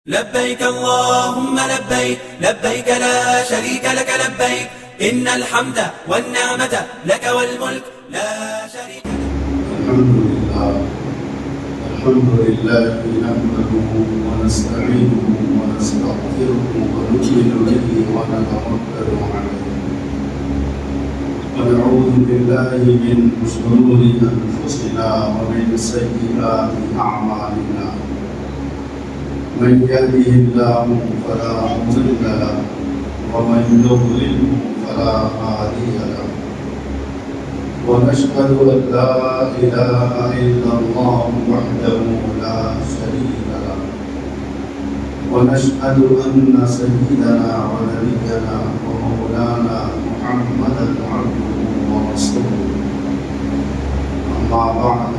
لبيك اللهم لبيك لبيك لا شريك لك لبيك إن الحمد والنعمة لك والملك لا شريك لك. الحمد لله نحمده ونستعينه ونستغفره ونؤمن به ونتوكل عليه ونعوذ بالله من شرور أنفسنا ومن سيئات أعمالنا. من يهده الله فلا مضل له ومن يضلل فلا هادي له. ونشهد أن لا إله إلا الله وحده لا شريك له. ونشهد أن سيدنا ونبينا ومولانا محمدا عبده ورسوله. أما بعد،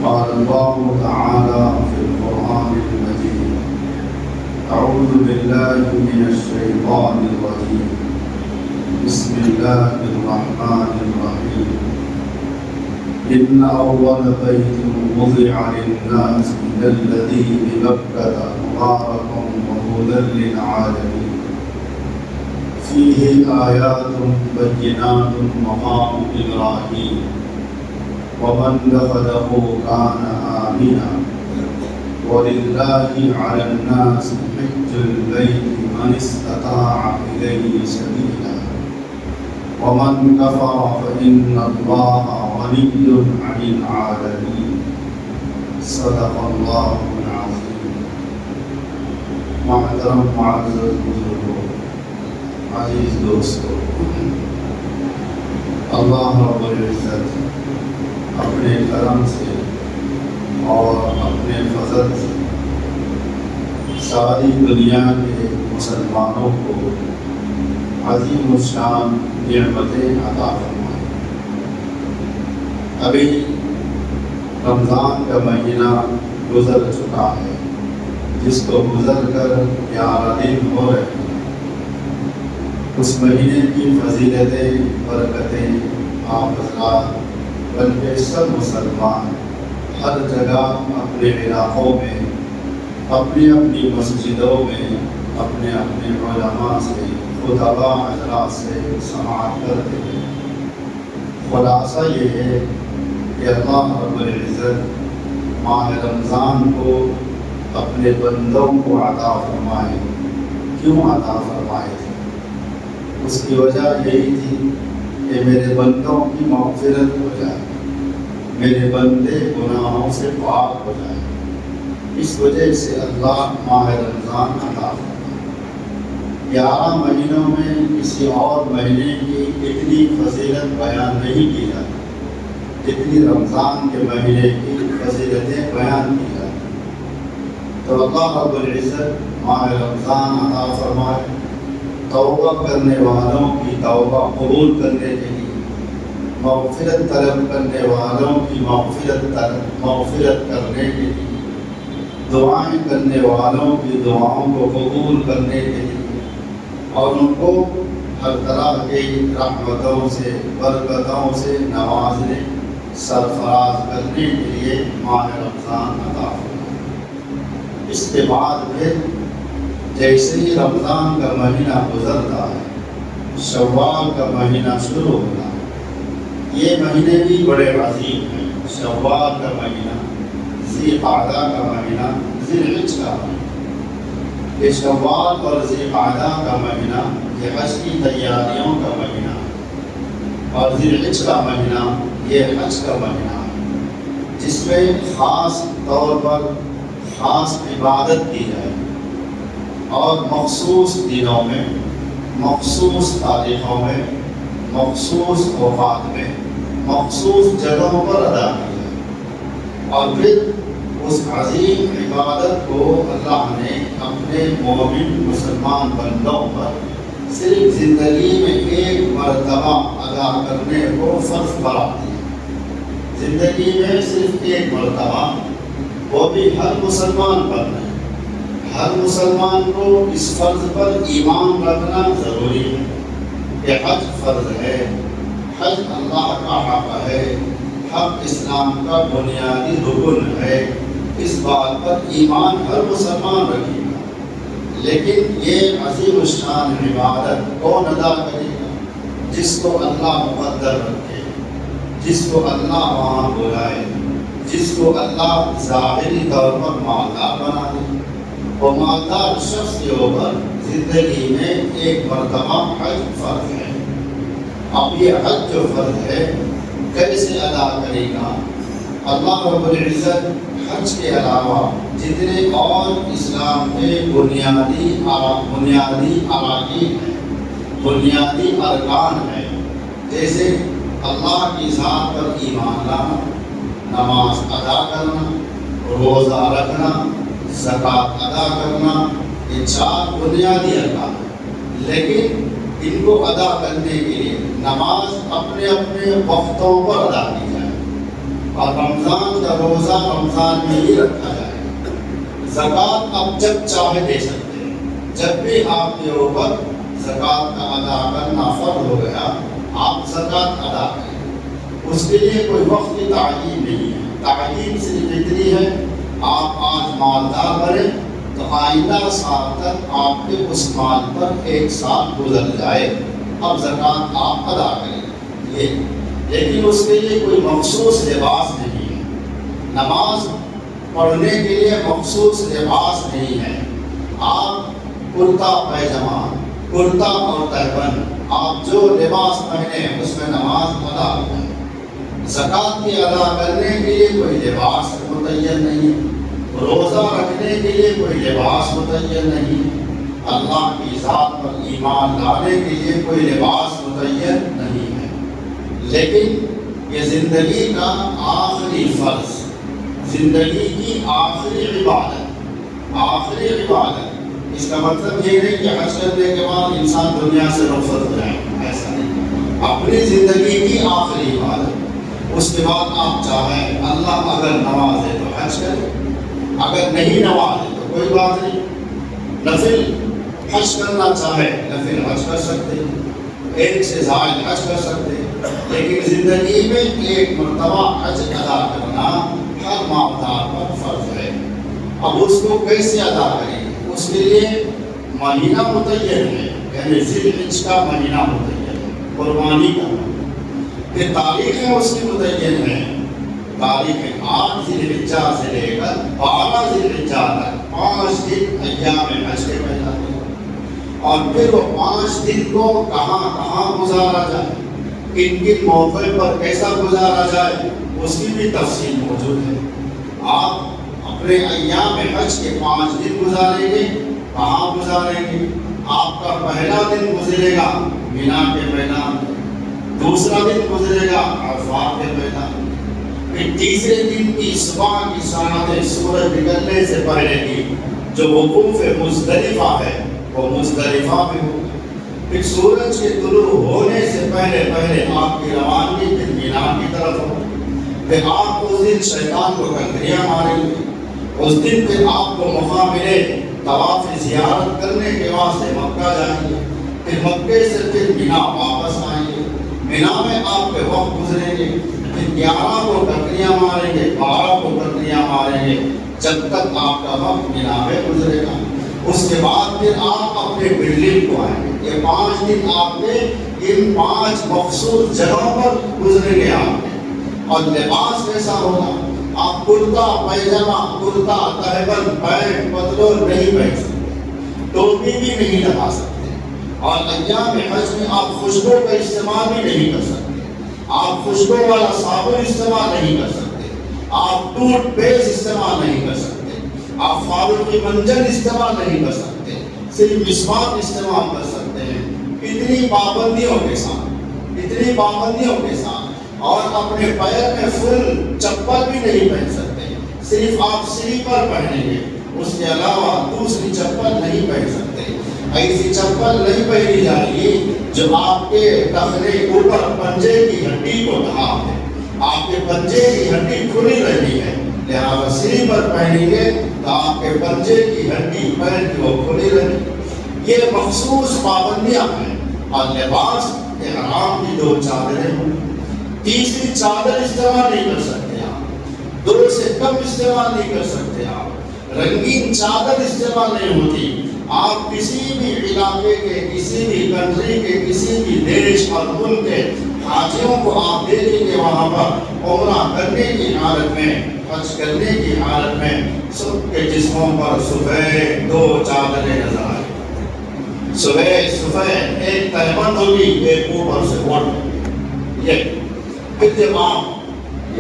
قال الله تعالى في القرآن المجيد: أعوذ بالله من الشيطان الرجيم. بسم الله الرحمن الرحيم. إن أول بيت وضع للناس للذي ببكة مباركا وهدى للعالمين فيه آيات بينات مقام إبراهيم ومن دخله كان آمنا ولله على الناس حج البيت من استطاع إليه سبيلا ومن كفر فإن الله غني عن العالمين. صدق الله العظيم. محترم معزز بزرگوں، عزیز دوستوں، اللہ رب العزت اپنے کرم سے اور اپنے فضل سے ساری دنیا کے مسلمانوں کو عظیم الشان نعمتیں عطا فرمائیں۔ ابھی رمضان کا مہینہ گزر چکا ہے، جس کو گزر کر 11 دن ہو رہے ہیں۔ اس مہینے کی فضیلتیں، برکتیں آپ حضرات بلکہ سب مسلمان ہر جگہ اپنے علاقوں میں، اپنی اپنی مسجدوں میں، اپنے اپنے علماء سے، خطباء حضرات سے سماعت کرتے ہیں۔ خلاصہ یہ ہے کہ اللہ رب العزت ماہ رمضان کو اپنے بندوں کو عطا فرمائے۔ کیوں عطا فرمائے تھے؟ اس کی وجہ یہی تھی کہ میرے بندوں کی مغفرت ہو جائے، میرے بندے گناہوں سے پاک ہو جائے۔ اس وجہ سے اللہ ماہ رمضان عطا فرمائے۔ 11 مہینوں میں کسی اور مہینے کی اتنی فضیلت بیان نہیں کی جاتی جتنی رمضان کے مہینے کی فضیلتیں بیان کی جاتی۔ تو اللہ رب العزت ماہ رمضان عطا فرمائے، توبہ کرنے والوں کی توبہ قبول کرنے کے لیے، مغفرت طلب کرنے والوں کی مغفرت کرنے کے لیے، دعائیں کرنے والوں کی دعاؤں کو قبول کرنے کے لیے، اور ان کو ہر طرح کی رحمتوں سے، برکتوں سے نوازنے، سرفراز کرنے کے لیے ماہ رمضان عطا فرمائے۔ اس کے بعد پھر جیسے ہی رمضان کا مہینہ گزرتا ہے، شوال کا مہینہ شروع ہوتا ہے۔ یہ مہینے بھی بڑے عظیم ہیں۔ شوال کا مہینہ، ذی قعدہ کا مہینہ، ذی الحجہ کا مہینہ۔ یہ شوال اور ذی قعدہ کا مہینہ یہ حج کی تیاریوں کا مہینہ، اور ذی الحجہ کا مہینہ یہ حج کا مہینہ ہے، جس میں خاص طور پر خاص عبادت کی جائے، اور مخصوص دنوں میں، مخصوص تاریخوں میں، مخصوص اوقات میں، مخصوص جگہوں پر ادا کی جائے۔ اور پھر اس عظیم عبادت کو اللہ نے اپنے مومن مسلمان بندوں پر صرف زندگی میں ایک مرتبہ ادا کرنے کو فرض قرار دیا۔ زندگی میں صرف ایک مرتبہ، وہ بھی ہر مسلمان پر نہیں۔ ہر مسلمان کو اس فرض پر ایمان رکھنا ضروری ہے کہ حج فرض ہے، حج اللہ کا حق ہے، حق اسلام کا بنیادی رکن ہے، اس بات پر ایمان ہر مسلمان رکھے گا، لیکن یہ عظیم الشان عبادت کون ادا کرے گا؟ جس کو اللہ مقدر رکھے، جس کو اللہ وہاں بلائے، جس کو اللہ ظاہری طور پر مالدار بنا دے۔ وہ مالدار شخص کے اوپر زندگی میں ایک مرتبہ حج فرض ہے۔ اب یہ حج جو فرض ہے کیسے ادا کرے گا؟ اللہ رب العزت حج کے علاوہ جتنے اور اسلام کے بنیادی اراکین ہیں، بنیادی ارکان ہیں، جیسے اللہ کی ذات پر ایمان لانا، نماز ادا کرنا، روزہ رکھنا، زکوٰۃ ادا کرنا، یہ 4 بنیادی ارکان ہیں۔ لیکن ان کو ادا کرنے کے لیے نماز اپنے اپنے وقتوں پر ادا کی جائے، اور رمضان کا روزہ رمضان میں ہی رکھا جائے۔ زکوٰۃ آپ جب چاہے دے سکتے ہیں، جب بھی آپ کے اوپر زکوٰۃ کا ادا کرنا فرض ہو گیا آپ زکوٰۃ ادا کریں۔ اس کے لیے کوئی وقت کی تعین نہیں ہے، تعین صرف اتنی ہے آپ آج مالدار بنے تو آئندہ سال تک آپ کے اس مال پر 1 سال گزر جائے، اب زکوٰۃ آپ ادا کریں یہ۔ لیکن اس کے لیے کوئی مخصوص لباس نہیں ہے، نماز پڑھنے کے لیے مخصوص لباس نہیں ہے۔ آپ کرتا پیجامہ، کرتا اور تہبند، آپ جو لباس پہنے اس میں نماز ادا کریں۔ زکوٰۃ کی ادا کرنے کے لیے کوئی لباس متعین نہیں، روزہ رکھنے کے لیے کوئی لباس متعین نہیں، اللہ کی ذات پر ایمان لانے کے لیے کوئی لباس متعین نہیں ہے۔ لیکن یہ زندگی کا آخری فرض، زندگی کی آخری عبادت، اس کا مطلب یہ نہیں کہ حج کرنے کے بعد انسان دنیا سے رخصت ہو جائے، ایسا نہیں۔ اپنی زندگی کی آخری عبادت، اس کے بعد آپ چاہیں اللہ اگر نوازے تو حج کرے، اگر نہیں نوازے تو کوئی بات نہیں، نفل حج کرنا چاہے نفل حج کر سکتے، 1 سے زائد حج کر سکتے، لیکن زندگی میں 1 مرتبہ حج ادا کرنا ہر مالدار پر فرض ہے۔ اب اس کو کیسے ادا کریں؟ اس کے لیے مہینہ متعین ہے، یعنی ذی الحج کا مہینہ متعین ہے قربانی کا، پھر تاریخ ہے اس کی متعین ہے، تاریخ 8 ذی الحجہ سے لے کر 12 ذی الحجہ تک 5 دن ایام حج کے کہلاتے ہیں، اور پھر وہ 5 دن کو کہاں گزارا جائے، کن موقع پر کیسا گزارا جائے، اس کی بھی تفصیل موجود ہے۔ آپ اپنے ایام حج کے 5 دن گزاریں گے، کہاں گزاریں گے؟ آپ کا پہلا دن گزرے گا مینا کے میدان میں، دوسرا دن گزرے گا عرفات کے میدان میں، پھر تیسرے دن کی صبح کی ساعتیں سورج نکلنے سے پہلے کی جو وقوف مزدلفہ ہے وہ مزدلفہ میں ہوگا، پھر سورج کے طلوع ہونے سے پہلے آپ کی روانگی پھر مینا کی طرف ہوگی، پھر آپ اس دن شیطان کو کنکریاں ماریں گے، اس دن پھر آپ کو موقع ملے طواف زیارت کرنے کے واسطے مکہ جائیں گے، پھر مکے سے پھر مینا واپس آئیں گے، مینا میں آپ کے وقت گزریں گے، پھر 11 کو کنکریاں ماریں گے، 12 کو کنکریاں ماریں گے، جب تک آپ کا وقت مینا میں گزرے گا۔ اس کے بعد پھر آپ اپنے بلڈنگ کو آئیں گے۔ یہ 5 دن آپ کے ان 5 مخصوص جگہوں پر گزریں گے آپ کے، اور لباس کیسا ہوگا؟ آپ کرتا پیجامہ، کرتا تہبند، پینٹ پتلون نہیں پہن سکتے، ٹوپی بھی نہیں لگا سکتے، اور ایام حج میں آپ خوشبو کا استعمال بھی نہیں کر سکتے، آپ خوشبو والا صابن استعمال نہیں کر سکتے، آپ ٹوتھ پیسٹ استعمال نہیں کر سکتے، آپ فاروقی منجن استعمال نہیں کر سکتے، صرف مسواک استعمال کر سکتے ہیں۔ اتنی پابندیوں کے ساتھ اور اپنے پیر میں فل چپل بھی نہیں پہن سکتے، صرف آپ سلیپر پہنیں گے، اس کے علاوہ دوسری چپل نہیں پہن سکتے۔ ایسی چپل نہیں پہنی جائے گی جو آپ کے ٹخنے اوپر پنجے کی ہڈی کو ڈھانپ دے، آپ کے پنجے کی ہڈی کھلی رہنی ہے، لہٰذا سلیپر پہنیں گے تو آپ کے پنجے کی ہڈی پیر کی وہ کھلی رہنی۔ یہ مخصوص پابندیاں ہیں، اور لباس احرام کی 2 چادریں ہوں، تیسری چادر استعمال نہیں کر سکتے آپ، دو سے کم استعمال نہیں کر سکتے آپ، رنگین چادر استعمال نہیں ہوتی۔ آپ کسی بھی علاقے کے، کسی بھی کنٹری کے، کسی بھی دیش اور ملک کے حاجیوں کو آپ دیکھیں گے وہاں پر عمرہ کرنے کی حالت میں، حج کرنے کی حالت میں سب کے جسموں پر سفید دو چادریں نظر آئیں۔ سفید ایک تہبند ہوگی، ایک اوپر سے اوڑھ، یہ پھر جب آپ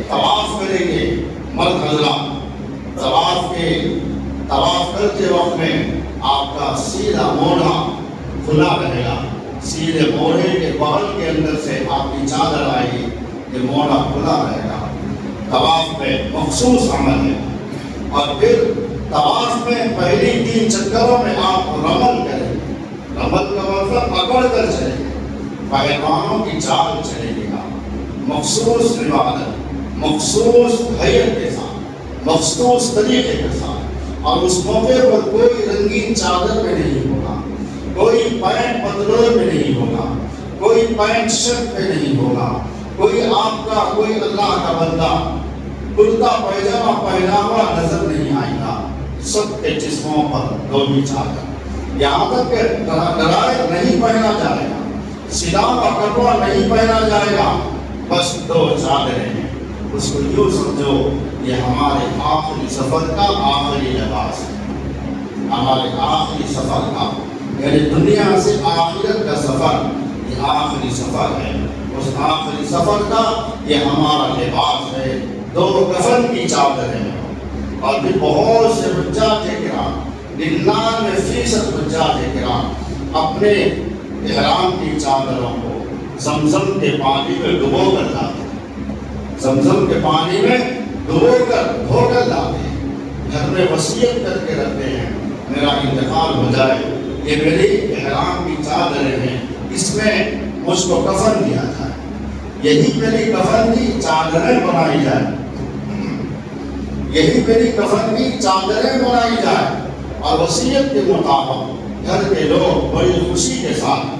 طواف کریں گے مرد حضرات، طواف کرتے وقت میں آپ کا سیدھا موڑا کھلا رہے گا، سیدھے موڑے کے بغل کے اندر سے آپ کی چادر آئے گی، یہ موڑا کھلا رہے گا۔ طواف میں مخصوص عمل ہے۔ اور پھر طواف میں پہلی 3 چکروں میں آپ رمل کریں گے۔ رمل کا مطلب اکڑ کر چلیں گے، پہلوانوں کی چال چلیں گے گا، مخصوص عبادت، مخصوص حیت کے ساتھ، مخصوص طریقے کے ساتھ۔ اور اس موقع پر کوئی رنگین چادر میں نہیں ہوگا، کوئی پینٹ پتلون میں نہیں ہوگا، کوئی پینٹ شرٹ میں نہیں ہوگا، کوئی آپ کا، کوئی اللہ کا بندہ کرتا پیجامہ پہنا ہوا نظر نہیں آئے گا۔ سب کے جسموں پر دو ہی چادر، یہاں تک کہ ڈرائر نہیں پہنا جائے گا، سیدھا کپڑا نہیں پہنا جائے گا، بس دو چادریں ہیں۔ اس کو یوں سمجھو یہ ہمارے آخری سفر کا آخری لباس ہے، ہمارے آخری سفر کا، یعنی دنیا سے آخرت کا سفر، یہ آخری سفر ہے۔ اس آخری سفر کا یہ ہمارا لباس ہے، دو کفن کی چادریں۔ اور بھی بہت سے حجاج کرام، 99% حجاج کرام اپنے احرام کی چادروں کو زمزم کے پانی میں ڈبو کر لاتے ہیں، زمزم کے پانی میں ڈبو کر دھو کر لاتے ہیں، گھر میں وصیت کر کے رکھتے ہیں میرا انتقال ہو جائے یہ میری احرام کی چادریں ہیں، اس میں مجھ کو کفن دیا جائے، یہی میری کفن کی چادریں بنائی جائے، یہی میری کفن کی چادریں بنائی جائے۔ اور وصیت کے مطابق گھر کے لوگ بڑی خوشی کے ساتھ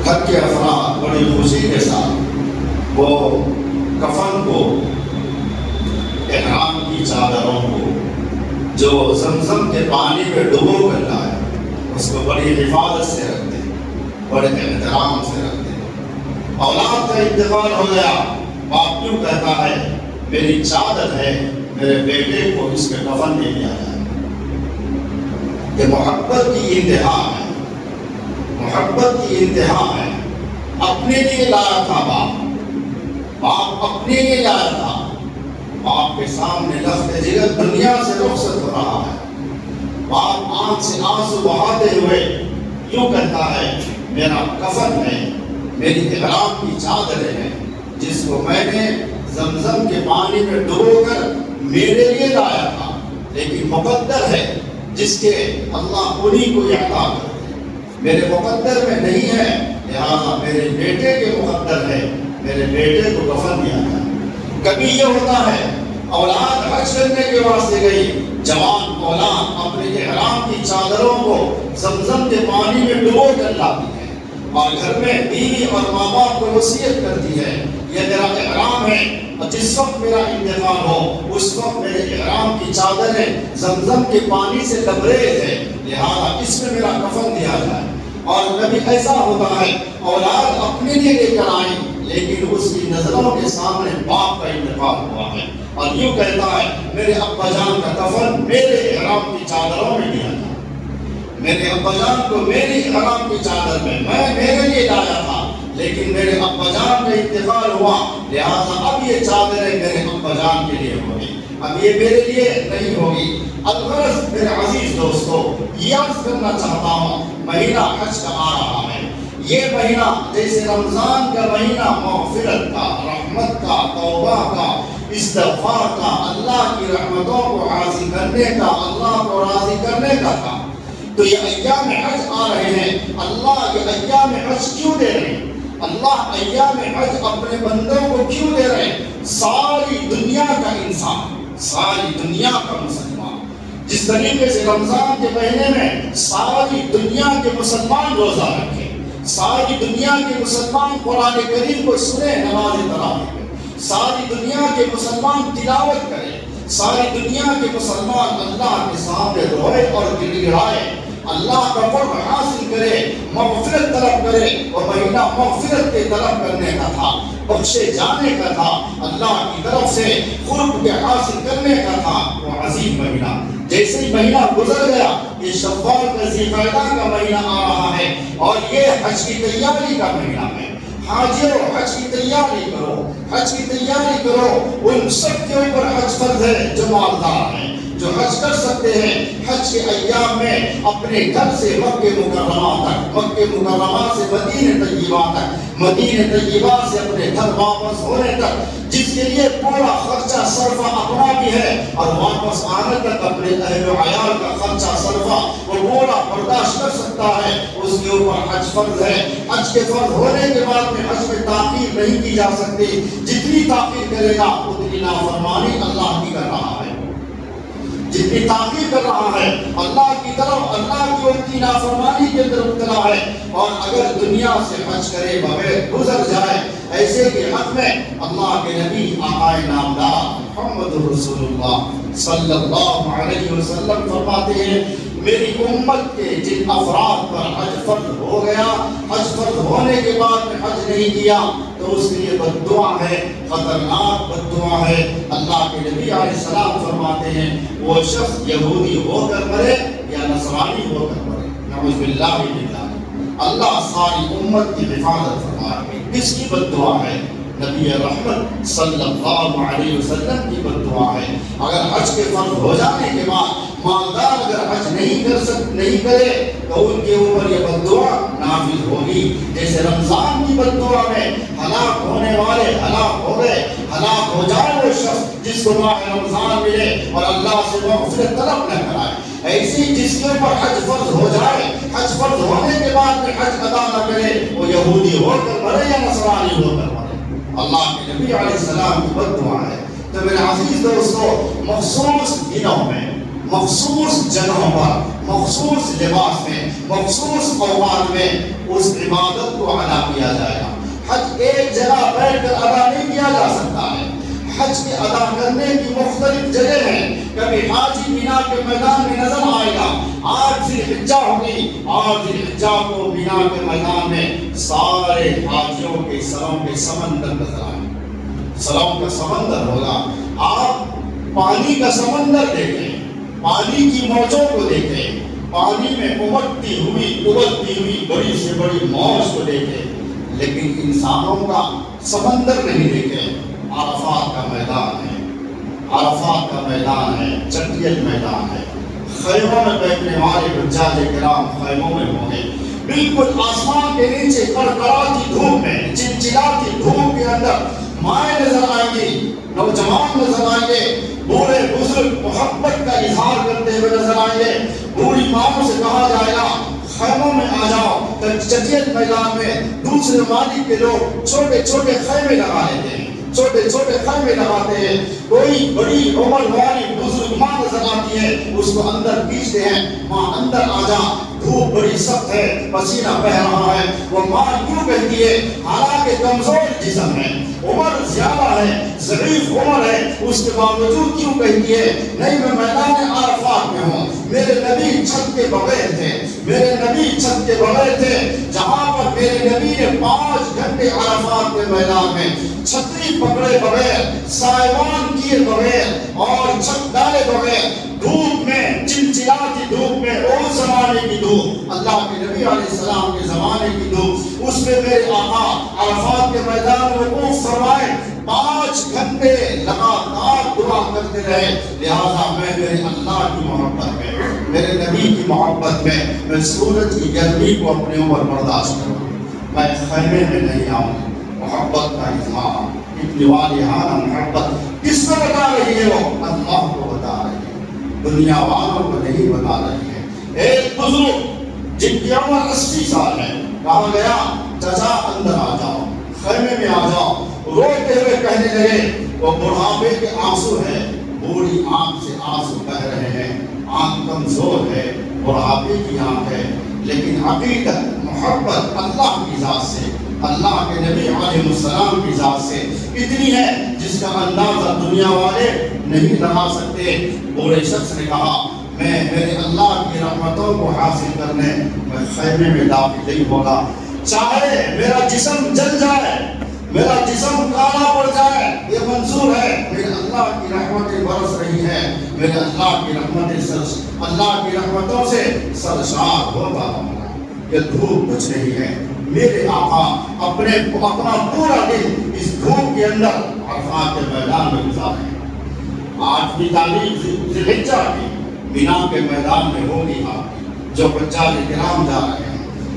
گھر کے افراد بڑی خوشی کے ساتھ وہ کفن کو، احرام کی چادروں کو جو زمزم کے پانی میں ڈبو کر لائے، اس کو بڑی حفاظت سے رکھتے ہیں، بڑے احترام سے رکھتے ہیں۔ اولاد کا انتقال ہو گیا، باپ کیوں کہتا ہے میری چادر ہے، میرے بیٹے کو اس کے کفن دے دیا جائے۔ یہ محبت کی انتہا ہے، محبت کی انتہا ہے۔ اپنے لیے لایا تھا باپ اپنے لیے لایا تھا، باپ کے سامنے لفظ جگر دنیا سے رخصت ہو رہا ہے، باپ آنکھ سے آنسو بہاتے ہوئے یوں کہتا ہے میرا کفن ہے، میری احرام کی چادریں ہیں، جس کو میں نے زمزم کے پانی میں ڈبو کر میرے لیے لایا تھا، لیکن مقدر ہے جس کے اللہ انہی کو عطا کرتے ہیں، میرے مقدر میں نہیں ہے، لہذا میرے بیٹے کے مقدر ہے، میرے بیٹے کو کفن دیا جائے۔ کبھی یہ ہوتا ہے اولاد حج کرنے کے واسطے گئی، جوان اولاد اپنے احرام کی چادروں کو زمزم کے پانی میں ڈبو کر لاتی ہے، اور گھر میں بیوی اور ماں باپ کو وصیت کرتی ہے یہ میرا احرام ہے، اور جس وقت میرا انتقال ہو اس وقت میرے احرام کی چادریں زمزم کے پانی سے لبریز ہے، لہذا اس میں میرا کفن دیا جائے۔ اور کبھی ایسا ہوتا ہے اولاد اپنے لیے لے کر آئی، لیکن اس کی نظروں کے سامنے باپ کا انتقال ہوا ہے، اور یوں کہتا ہے میرے ابا جان کا کفن میرے احرام کی چادروں میں دیا جائے، میرے ابا جان کو میری احرام کی چادر میں میرے لیے لایا تھا، لیکن میرے ابا جان کا انتقال ہوا، لہذا اب یہ چادریں میرے ابا جان کے لیے ہوگی، اب یہ میرے لیے نہیں ہوگی۔ الغرض میرے عزیز دوستو، یاد کرنا چاہتا ہوں مہینہ حج کا آ رہا ہے، یہ مہینہ جیسے رمضان کا مہینہ مغفرت کا، رحمت کا، توبہ کا، استغفار کا، اللہ کی رحمتوں کو حاصل کرنے کا، اللہ کو راضی کرنے کا تھا، تو یہ ایام حج آ رہے ہیں۔ اللہ یہ ایام حج کیوں دے رہے ہیں؟ اللہ ایام حج اپنے بندوں کو کیوں دے رہے ہیں؟ ساری دنیا کا انسان، ساری دنیا کا مسلمان جس طریقے سے رمضان کے مہینے میں ساری دنیا کے مسلمان روزہ رکھیں، ساری دنیا کے مسلمان قرآن کریم کو سنے نماز تراویح میں، ساری دنیا کے مسلمان تلاوت کریں، ساری دنیا کے مسلمان اللہ کے سامنے روئے اور گڑگڑائے، اللہ کا قرب حاصل کرے، مغفرت طلب کرے، اور مہینہ مغفرت کے طلب کرنے کا تھا، بخشے جانے کا تھا، اللہ کی طرف سے قرب کے حاصل کرنے کا تھا، وہ عظیم مہینہ۔ جیسے ہی مہینہ گزر گیا، یہ شوال کا ذی القعدہ کا مہینہ آ رہا ہے اور یہ حج کی تیاری کا مہینہ ہے۔ حاجیوں حج کی تیاری کرو، حج کی تیاری کرو، ان سب کے اوپر حج فرض ہے جو مالدار ہیں، جو حج کر سکتے ہیں۔ حج کے ایام میں اپنے گھر سے مکہ مکرمہ تک، مکہ مکرمہ سے مدینہ طیبہ تک، مدینہ طیبہ سے اپنے گھر واپس ہونے تک، جس کے لیے پورا خرچہ صرفہ اپنا بھی ہے اور واپس آنے تک اپنے اہل و عیال کا خرچہ صرفہ وہ پورا برداشت کر سکتا ہے، اس کے اوپر حج فرض ہے۔ حج کے فرض ہونے کے بعد میں حج میں تاخیر نہیں کی جا سکتی، جتنی تاخیر کرے گا اتنی نافرمانی اللہ کی کر رہا ہے، جتنی تاخیر کر رہا ہے اللہ کی طرف، اللہ کی ان کی نافرمانی کے اندر مبتلا ہے۔ اور اگر دنیا سے حج کرے بغیر گزر جائے، ایسے کے حق میں اللہ کے نبی آقا نامدار محمد رسول اللہ صلی اللہ علیہ وسلم فرماتے ہیں، میری امت کے جن افراد پر حج فرض ہو گیا، حج فرض ہونے کے بعد میں حج نہیں کیا تو اس کے لیے بد دعا ہے، خطرناک بد دعا ہے۔ اللہ کے نبی علیہ السلام فرماتے ہیں، وہ شخص یہودی ہو کر مرے یا نصرانی ہو کر مرے، نعوذ باللہ من ذالک۔ اللہ ساری امت کی حفاظت فرمائے۔ کس کی بد دعا ہے؟ نبی رحمت صلی اللہ علیہ وسلم کی بد دعا ہے۔ اگر حج کے فرض ہو جانے کے بعد مالدار اگر حج نہیں کرے تو ان کے اوپر یہ بد دعا نافذ ہوگی۔ جیسے رمضان کی بد دعا میں ہلاک ہونے والے ہلاک ہو گئے، ہلاک ہو جائے وہ شخص جس کو ماہ رمضان ملے اور اللہ سے مغفرت طلب نہ کرائے، ایسی جس کے اوپر حج فرض ہو جائے، حج فرض ہونے کے بعد میں حج ادا نہ کرے، وہ یہودی ہو کر مرے یا نصرانی ہو کر مرے، اللہ کے نبی علیہ السلام کی بد دعا ہے۔ تو میرے عزیز دوستو، مخصوص دنوں میں، مخصوص جگہوں پر، مخصوص لباس میں، مخصوص اوقات میں اس عبادت کو ادا کیا جائے گا۔ حج ایک جگہ بیٹھ کر ادا نہیں کیا جا سکتا ہے، حج کے ادا کرنے کی مختلف جگہ ہیں۔ کبھی حاجی مینا کے میدان میں نظر آئے گا، آج ذی الحجہ ہوگی، آج ذی الحجہ کو مینا کے میدان میں سارے حاجیوں کے سروں کے سمندر نظر آئے گا، سروں کا سمندر ہوگا۔ آپ پانی کا سمندر دیکھیں، پانی کی موجوں کو دیکھیں، پانی میں ابلتی ہوئی بڑی سے بڑی موج کو دیکھیں، لیکن انسانوں کا سمندر نہیں دیکھیں۔ عرفات کا میدان ہے، عرفات کا میدان ہے، چٹیل میدان ہے، خیموں میں بیٹھنے والے حجاج کرام خیموں میں ہوں گے، بالکل آسمان کے نیچے کڑکڑاتی دھوپ میں، چلچلاتی دھوپ کے اندر مائیں نظر آئیں گی، نوجوان نظر آئیں گے، بوڑھے بزرگ محبت کا اظہار کرتے ہوئے نظر آئیں گے۔ بوڑھی ماؤں سے کہا جائے گا خیموں میں آ جاؤ، چٹیل میدان میں دوسرے مالک کے لوگ چھوٹے چھوٹے خیمے لگا لیتے ہیں، چھوٹے چھوٹے خیمے لگاتے ہیں۔ کوئی بڑی عمر والی بزرگ ماں نظر آتی ہے، اس کو اندر کھینچتے ہیں، ماں اندر آ جا، دھوپ بڑی سخت ہے، پسینہ بہ رہا ہے۔ وہ ماں کیوں کہتی ہے؟ حالانکہ کمزور جسم ہے، عمر زیادہ ہے، ضعیف عمر ہے، اس کے باوجود کیوں کہتی ہے نہیں میں میدان عرفات میں ہوں۔ میرے نبی چھت کے بغیر تھے، میرے نبی چھت کے بغیر تھے، جہاں پر میرے نبی نے 5 گھنٹے عرفات کے میدان میں چھتری پکڑے بغیر، سائبان کیے بغیر اور چھت ڈالے بغیر، دھوپ میں، چلچلاتی دھوپ میں، اس زمانے کی دھوپ، اللہ کے نبی علیہ السلام کے زمانے کی دھوپ، اس میں میرے آقا عرفات کے میدان میں وقوف فرمائے، 5 گھنٹے لگاتار دعا کرتے رہے۔ لہذا میں میرے اللہ کی محبت میں، میرے نبی کی محبت میں سورج کی گرمی کو اپنے اوپر برداشت کروں، میں خیمے میں نہیں آؤں۔ محبت کا اظہار، اتنی والہانہ محبت کس کو بتا رہی ہے؟ وہ اللہ کو بتا رہی ہے، دنیا والوں کو نہیں بتا رہی ہے۔ ایک بزرگ جن کی عمر 80 سال ہے، کہا گیا چچا اندر آ جاؤ، خیمے میں آ جاؤ، روتے ہوئے کہنے لگے، وہ بڑھاپے کے آنسو ہیں، بوڑھی آنکھ سے آنسو بہ رہے ہیں، آنکھ کمزور ہے، بڑھاپے کی آنکھ ہے، لیکن عقیدت محبت اللہ کی ذات سے، اللہ کے نبی علیہ السلام کی ذات سے اتنی ہے جس کا اندازہ دنیا والے نہیں لگا سکتے۔ بوڑھے شخص نے کہا میں میرے اللہ کی رحمتوں کو حاصل کرنے میں خیمے میں داخل نہیں ہوگا، چاہے میرا جسم جل جائے، میرا جسم کالا پڑ جائے، یہ منظور ہے، میرے اللہ کی رحمتیں برس رہی ہیں، میرے اللہ کی رحمتوں سے سرشار ہوتا ہوں، یہ دھوپ بچ رہی ہے۔ میرے آقا اپنا پورا دن اس دھوپ کے اندر عرفات کے میدان میں گزارے۔ 8ویں تاریخ ذی الحجہ کی مینا کے میدان میں ہوگی آپ جو حجاج کرام جا رہے ہیں،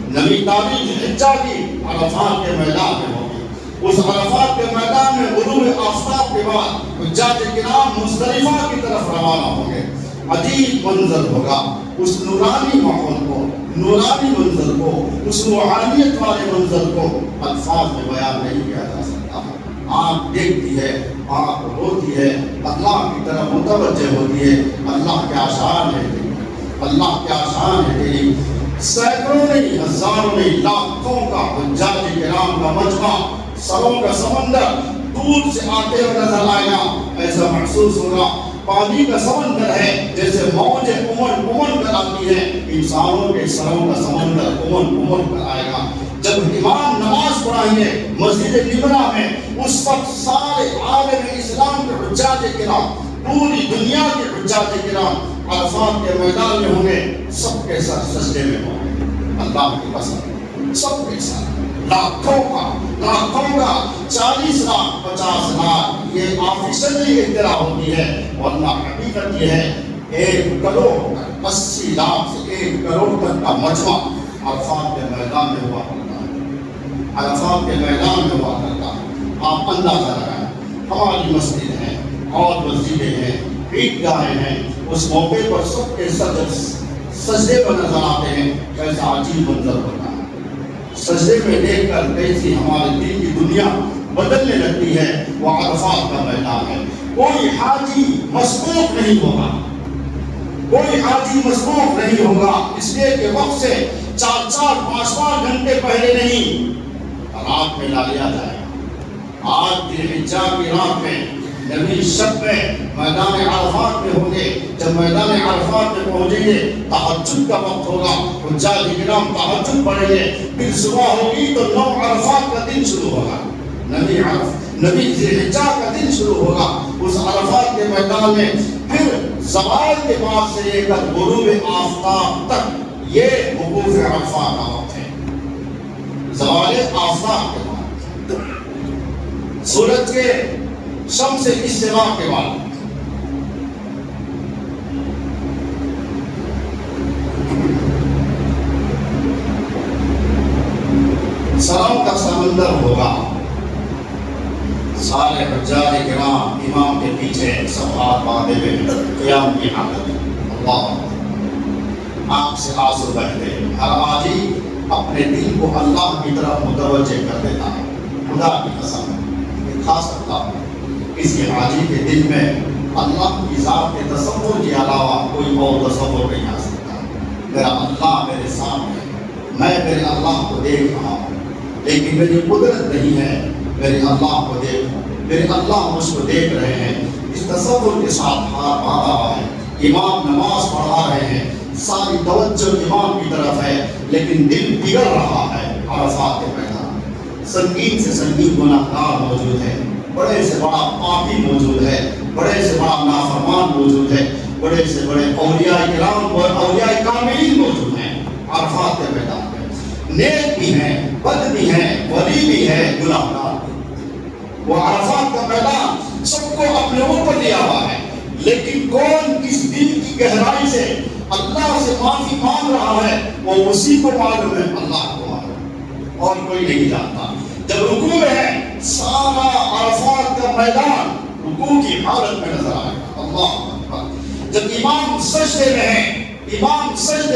9ویں تاریخ ذی الحجہ کی عرفات کے میدان میں ہوگی۔ اس عرفات کے میدان میں غروب آفتاب کے بعد حجاج کرام مزدلفہ کی طرف روانہ ہوں گے۔ عجیب منظر ہوگا، اس نورانی ماحول کو، نورانی منظر کو، اس روحانیت والے منظر کو الفاظ میں بیان نہیں کیا جا سکتا۔ آنکھ دیکھتی ہے، آنکھ روتی ہے، اللہ کی طرف متوجہ ہوتی ہے، اللہ کیا شان ہے تیری، اللہ کیا شان ہے تیری۔ سینکڑوں نہیں، ہزاروں نہیں، لاکھوں کا حجاج کرام کا مجمع، سروں کا سمندر دور سے آتے ہوئے نظر آئے گا، ایسا محسوس ہوگا پانی کا سمندر ہے، جیسے موجیں امن کر آتی ہیں، انسانوں کے سروں کا سمندر امن کر آئے گا۔ جب امام نماز پڑھائیں گے مسجد نمرہ میں، اس وقت سارے عالم اسلام کے حجاج کرام، پوری دنیا کے حجاج کرام عرفات کے میدان میں ہوں گے، سب کے سر سجدے میں ہوں گے، اللہ کی قسم، سب کے سر، لاکھوں کا 40 لاکھ 50 لاکھ، یہ آفیشلی اطلاع ہوتی ہے، ورنہ حقیقت یہ ہے 1 کروڑ 80 لاکھ سے 1 کروڑ تک کا مجمع عرفات کے میدان میں ہوا کرتا ہے، عرفات کے میدان میں ہوا کرتا ہے۔ آپ اندازہ لگائیں، ہماری مسجد ہیں اور مسجدیں ہیں، عیدگاہیں ہیں، اس موقع پر سب کے سجدے پر نظر آتے ہیں، کیسا عجیب منظر ہوتا ہے۔ سجدے میں دیکھ کر کیسی ہمارے دل کی دنیا بدلنے لگتی ہے۔ وہ عرفات کا میدان ہے، کوئی حاجی مسبوق نہیں ہوگا، کوئی حاجی مسبوق نہیں ہوگا، اس لیے کہ وقت سے 4-5 گھنٹے پہلے نہیں رات میں لا لیا جائے گا۔ آج ذی الحجہ کی رات میں نبی شب میں میدان عرفات میں ہوں گے، جب میدان عرفات میں پہنچیں گے تہجد کا وقت ہوگا، حجاج کرام تہجد پڑھیں گے، پھر صبح ہوگی تو 9 عرفات کا دن شروع ہوگا، نبی ذی الحجہ کا دن شروع ہوگا اس عرفات کے میدان میں۔ پھر زوال کے بعد سے لے کر غروب آفتاب تک یہ وقوف عرفات کا وقت ہے، زوال آفتاب کے بعد، سورج کے شمس استوا کے بعد۔ سروں کا سمندر ہوگا، سارے حجاج کرام امام کے پیچھے سب ہاتھ باندھے ہوئے قیام کی حالت، اللہ آنکھ سے آنسو بہتے، ہر حاجی اپنے دل کو اللہ کی طرف متوجہ کر دیتا ہے۔ خدا کی قسم کھا سکتا ہوں کسی حاجی کے دل میں اللہ کی ذات کے تصور کے علاوہ کوئی اور تصور نہیں آ سکتا۔ میرا اللہ میرے سامنے، میں میرے اللہ کو دیکھ رہا ہوں، لیکن میری قدرت نہیں ہے میرے اللہ کو دیکھوں، میرے اللہ مجھ کو دیکھ رہے ہیں۔ اس تصور کے ساتھ ہاتھ باندھا ہوا ہے، امام نماز پڑھا رہے ہیں، ساری توجہ امام کی طرف ہے، لیکن دل بگڑ رہا ہے۔ عرفات کے میدان سنگین سے سنگین گناہگار موجود ہے، بڑے سے بڑا پاپی موجود ہے، بڑے سے بڑا نافرمان موجود ہے، بڑے سے بڑے اولیاء کرام اور اولیاء کاملین موجود ہیں عرفات کے میدان میں۔ نیک بھی ہیں، بد بھی ہیں، ولی بھی ہیں، گناہگار بھی۔ وہ عرفات کا میدان سب کو اپنے اوپر لیا ہوا ہے، لیکن کون کس دل کی گہرائی سے اللہ سے معافی مانگ رہا ہے وہ اسی کو معلوم ہے، اللہ کو معلوم ہے، اور کوئی نہیں جانتا۔ جب رکوع میں ہے سارا عرفات کا میدان رکوع کی حالت میں نظر آئے گا، اللہ اکبر۔ جب امام سجدے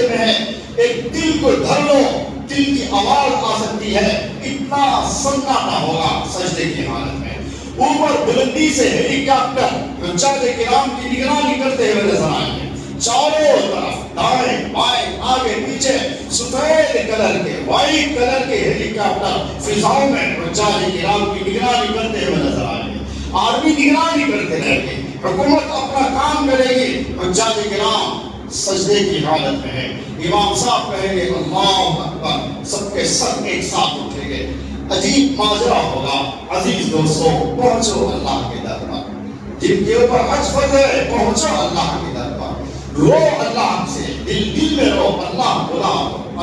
میں ہے ایک دل کو دھر لو، دل کی آواز آ سکتی ہے، اتنا سناٹا ہوگا سجدے کی حالت میں۔ اوپر بلندی سے ہیلی کاپٹر حجاج کرام کی نگرانی کرتے ہوئے نظر آئیں گے، چاروں طرف دائیں بائیں آگے پیچھے سفید کلر کے وائٹ کلر کے ہیلی کاپٹر فضاؤں میں حجاج کرام کی نگرانی کرتے ہوئے نظر آئیں گے. آرمی نگرانی کرتے رہیں گے, حکومت اپنا کام کرے گی. حجاج کرام سجدے کی حالت میں ہے. امام صاحب کہیں گے اللہ اکبر, سب کے سر ایک ساتھ اٹھیں گے. عجیب ماجرا ہوگا. عزیز دوستو, پہنچو اللہ کے در پر. جن کے اوپر حج فرض ہے پہنچو اللہ کے در پر. رو اللہ سے, دل میں رو, اللہ بلا,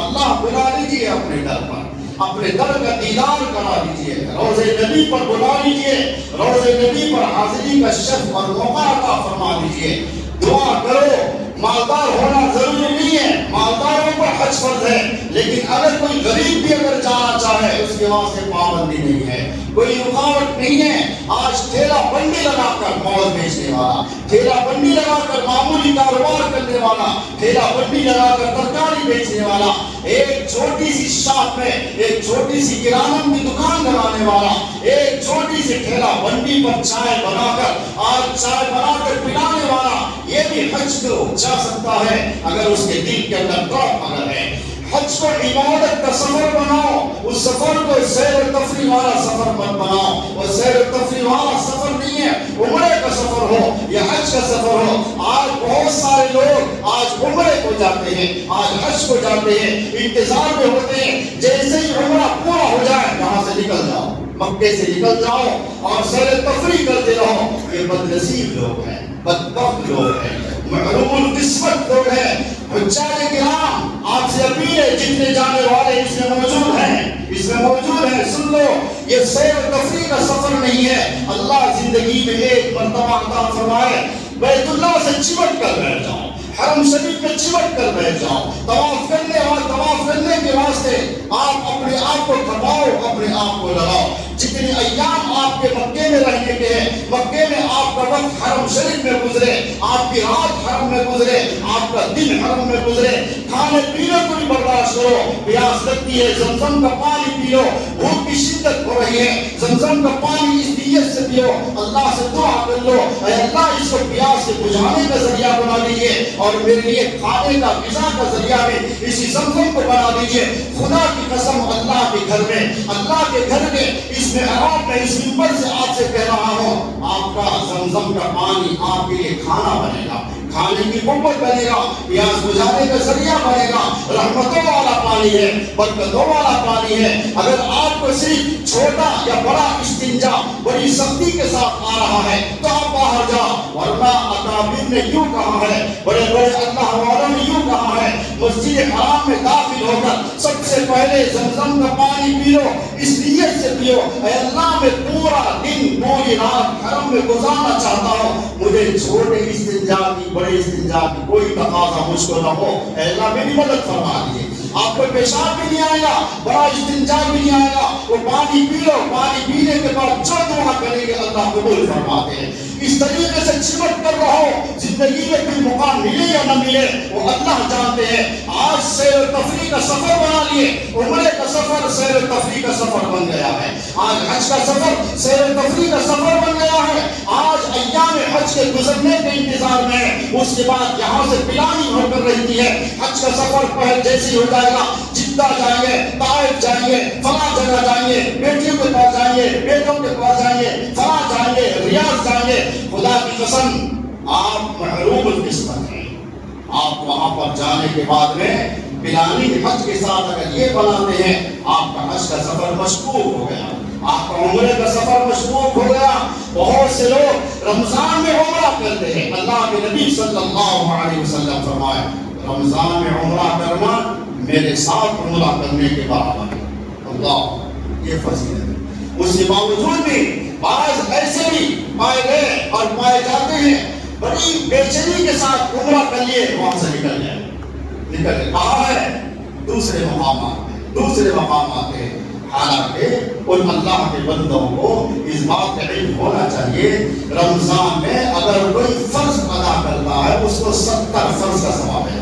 اللہ بلا لیجیے اپنے در پر, اپنے در کا دیدار کرا لیجیے, روضہ نبی پر بلا لیجیے, روضہ نبی پر حاضری کا شرف اور موقع عطا فرما لیجیے. دعا کرو. مالدار ہونا ضروری نہیں ہے, مالداروں پر حج فرض ہے, لیکن اگر کوئی غریب بھی اگر جانا چاہے اس کے واسطے پابندی نہیں ہے, کوئی رکاوٹ نہیں ہے. آج ٹھیلا بنڈی لگا کر موز بیچنے والا, ٹھیلا بنڈی لگا کر معمولی کاروبار کرنے والا, ٹھیلا بنڈی لگا کر ترکاری بیچنے والا, ایک چھوٹی سی شاپ میں ایک چھوٹی سی کرانہ کی دکان لگانے والا, ایک چھوٹی سی ٹھیلا بنڈی پر چائے بنا کر پلانے والا, یہ بھی حج کو جا سکتا ہے اگر اس کے دل کے اندر طرف اگر ہے. حج کو عبادت کا سفر بناؤ, اس سفر کو سیر و تفریح والا سفر مت بناؤ. وہ سیر و تفریح والا سفر نہیں ہے, عمرے کا سفر ہو یا حج کا سفر ہو. آج بہت سارے لوگ آج عمرے کو جاتے ہیں, آج حج کو جاتے ہیں, انتظار میں ہوتے ہیں جیسے ہی عمرہ پورا ہو جائے یہاں سے نکل جاؤ, مکے سے نکل جاؤ اور سیر و تفریح کرتے رہو. یہ بدنصیب لوگ ہیں, بدبخت لوگ ہیں, محروم القسمت لوگ ہیں. حجاج کرام آپ سے اپیل ہے, جتنے جانے والے اس میں موجود ہیں, سن لو, یہ سیر و تفریح کا سفر نہیں ہے. اللہ زندگی میں ایک مرتبہ عطا فرمائے, بیت اللہ سے چمٹ کر بیٹھ جاؤ, حرم شریف میں چمٹ کر بیٹھ جاؤ. طواف کرنے کے واسطے آپ اپنے آپ کو تھکاؤ, اپنے آپ کو لگاؤ. جتنے ایام آپ کے مکے میں رہنے کے ہیں, مکے میں آپ کا وقت حرم شریف میں گزرے, آپ کی رات حرم میں گزرے, آپ کا دن حرم میں گزرے. کھانے پینے کو بھی برداشت کرو, پیاس لگتی ہے زمزم کا پانی پی لو, بھوک کی شدت ہو رہی ہے زمزم کا پانی اس نیت سے پیو, اللہ سے دعا کر لو, اے اللہ اس کو پیاس سے بجھانے کا ذریعہ بنا دیجیے اور میرے لیے کھانے کا غذا کا ذریعہ بھی اسی زمزم کو بنا دیجیے. خدا کی قسم اللہ کے گھر میں اس محراب میں اس منبر سے آپ سے کہہ رہا ہوں, آپ کا زمزم کا پانی آپ کے لیے کھانا بنے گا, کھانے کی قوت بنے گا, پیاس بجھانے کا ذریعہ بنے گا. رحمتوں والا پانی ہے, برکتوں والا پانی ہے. اگر آپ کو صرف چھوٹا یا بڑا استنجا بڑی سختی کے ساتھ آ رہا ہے تو آپ باہر جاؤ, ورنہ اکابر نے یوں کہا ہے, بڑے اللہ والوں نے یوں کہا ہے, مسجد حرام میں داخل ہو کر سب سے پہلے زمزم کا پانی پیو, اس نیت سے پیو, اے اللہ میں پورا دن پوری رات حرم میں گزارنا چاہتا ہوں, مجھے چھوٹے استنجا کی بڑے استنجا کی کوئی تقاضا مجھ کو نہ ہو, اے اللہ میری مدد فرما دیجیے. آپ کو پیشاب بھی نہیں آئے گا, بڑا استنجا بھی نہیں آئے گا, وہ پانی پی لو, پانی پینے کے بعد جو دعا کریں گے اللہ قبول فرماتے ہیں. اس طریقے سے چمٹ کر رہو, زندگی میں کوئی موقع ملے یا نہ ملے وہ اللہ جانتے ہیں. آج سیر و تفریح کا سفر بنا لیے, عمرے کا سفر سیر و تفریح کا سفر بن گیا ہے, آج حج کا سفر سیر و تفریح کا سفر بن گیا ہے. آج ایام حج کے گزرنے کے انتظار میں, اس کے بعد یہاں سے پلاننگ ہو کر رہتی ہے. حج کا سفر پہلے جیسے ہی ہو جائے گا, جدہ جائیں گے, طائف جائیں گے, فلاں جگہ جائیں گے, بیٹیوں کے پاس جائیں گے, بیٹوں کے پاس جائیں گے, فلاں جائیں گے, ریاض جائیں گے. خدا کی قسم آپ محروم القسمت ہیں. آپ وہاں پر جانے کے بعد میں پلاننگ حج کے ساتھ اگر یہ بناتے ہیں, آپ کا حج کا سفر مشکوک ہو گیا, آپ کا عمرے کا سفر مشکوک ہو گیا. بہت سے لوگ رمضان میں عمرہ کرتے ہیں. اللہ کے نبی صلی اللہ علیہ وسلم فرمائے, رمضان میں عمرہ کرنا میرے ساتھ عمرہ کرنے کے برابر ہے. اللہ, یہ فضیلت ہے. اس کے باوجود بھی بعض ایسے بھی پائے گئے اور پائے جاتے ہیں, بڑی بے چینی کے ساتھ عمرہ کر لیے وہاں سے نکل جائے, کہا ہے دوسرے مقامات ہے. حالانکہ ان اللہ کے بندوں کو اس بات کا علم ہونا چاہیے, رمضان میں اگر کوئی فرض ادا کرتا ہے اس کو 70 فرض کا ثواب ہے.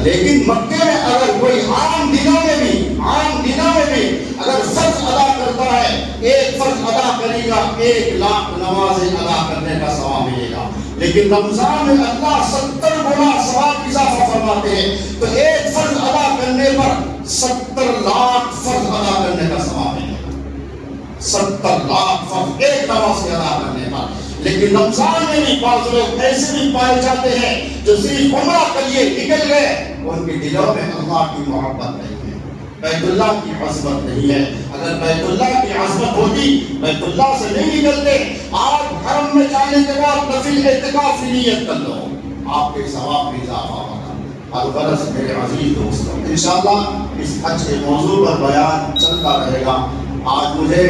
لیکن مکے میں اگر کوئی عام دنوں میں بھی اگر فرض ادا کرتا ہے, ایک فرض ادا کرے گا 1 لاکھ نمازیں ادا کرنے کا ثواب ملے گا. لیکن رمضان میں اللہ 70 گنا ثواب اضافہ فرماتے ہیں. تو ایک فرض ادا کرنے پر 70 لاکھ فرض ادا کرنے کا ثواب ہے. 70 لاکھ فرض ایک نماز سے ادا کرنے پر. لیکن رمضان میں بھی بعض لوگ ایسے بھی پائے جاتے ہیں جو صرف عمرہ کے لیے نکل گئے، ان کے دلوں میں اللہ کی محبت نہیں ہے، بیت اللہ کی عظمت نہیں ہے. اگر بیت اللہ کی عظمت ہوتی، بیت اللہ سے نہیں نکلتے، آپ حرم میں جانے کے بعد نفل اعتکاف کی نیت کر لو، آپ کے ثواب میں اضافہ ہوگا. الغرض میرے عزیز دوستوں، انشاءاللہ اس حج کے موضوع پر بیان چلتا رہے گا. آج مجھے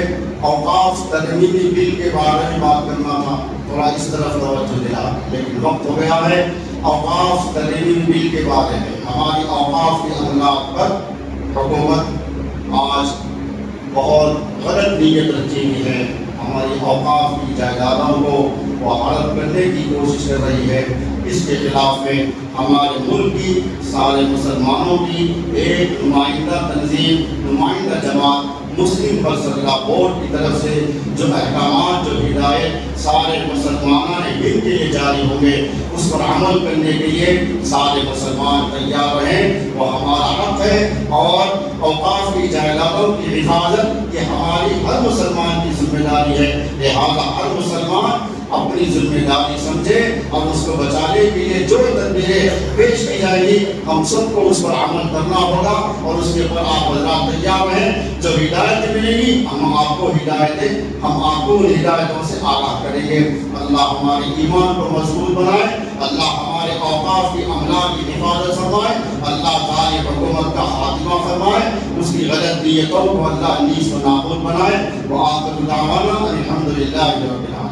اوقاف ترمیمی بل کے بارے میں بات کرنا تھا، تھوڑا اس طرف توجہ دلا، لیکن وقت ہو گیا ہے. اوقاف ترمیمی بل کے بارے میں ہماری اوقاف کے املاک پر حکومت آج بہت غلط نیت رکھی ہوئی ہے. ہماری اوقاف کی جائیدادوں کو وہ ہڑپ کرنے کی کوشش کر رہی ہے. اس کے خلاف میں ہمارے ملک کی سارے مسلمانوں کی ایک نمائندہ تنظیم، نمائندہ جماعت مسلم فلسفہ بورڈ کی طرف سے جو احکامات، جو ہدایت سارے مسلمانوں نے مل کے لیے جاری ہوں گے، اس پر عمل کرنے کے لیے سارے مسلمان تیار رہیں. وہ ہمارا حق ہے، اور اوقاف کی جائیدادوں کی حفاظت یہ ہماری ہر مسلمان کی ذمہ داری ہے. لہٰذا ہر مسلمان اپنی ذمہ داری سمجھے اور اس کو بچانے کے لیے جو تدبیریں پیش کی جائیں گی ہم سب کو اس پر عمل کرنا ہوگا، اور اس کے اوپر آپ حضرات تیار ہیں. جو ہدایت ملے گی ہم آپ کو ہدایتیں، ہم آپ کو ان ہدایتوں سے آگاہ کریں گے. اللہ ہمارے ایمان کو مضبوط بنائے، اللہ ہمارے اوقاف کی املاک کی حفاظت فرمائے، اللہ تعالی حکومت کا خاتمہ فرمائے، اس کی غلط نیتوں کو اللہ نیز و نابود بنائے. وآخر دعوانا الحمدللہ رب العالمین.